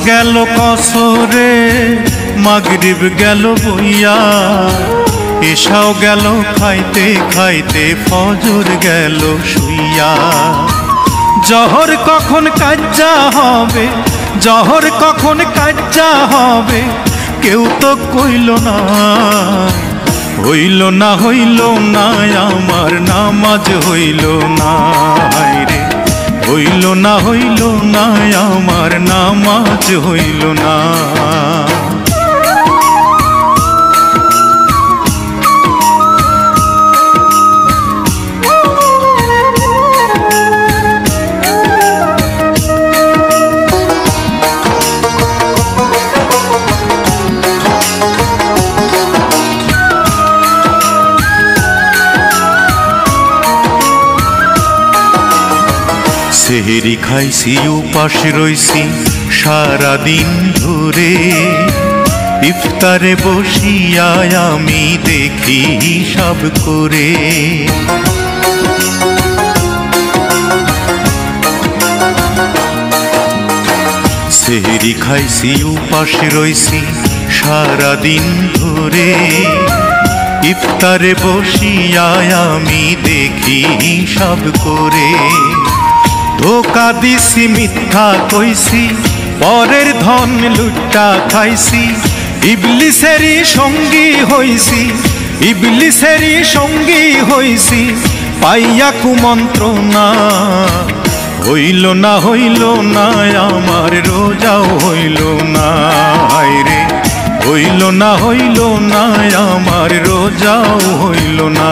গেল কসরে মাগরিব গেল বইয়া, এশাও গেল খাইতে খাইতে ফজর গেল শুইয়া। জহর কখন কাজ্জা হবে, জহর কখন কাজ্জা হবে কেউ তো কইল না। হইল না হইল না আমার নামাজ হইল না রে, হইল না হইল না আমার নামাজ হইল না। সেহরি খাইছি উপাস রইছি সারাদিন ধরে, ইফতারে বসিয়া আমি দেখি সব করে। সেহরি খাইছি উপাস রইছি সারাদিন ধরে, ইফতারে বসিয়া আমি দেখি সব করে। ধোকা দিছি মিথ্যা কইছি পরের ধন লুটা খাইছি, ইবলিসেরই সঙ্গী হইছি, ইবলিসেরই সঙ্গী হইছি পাইয়া কুমন্ত্রণা। হইল না হইল না আমার রোজাও হইল না রে, হইল না হইল না আমার রোজাও হইল না।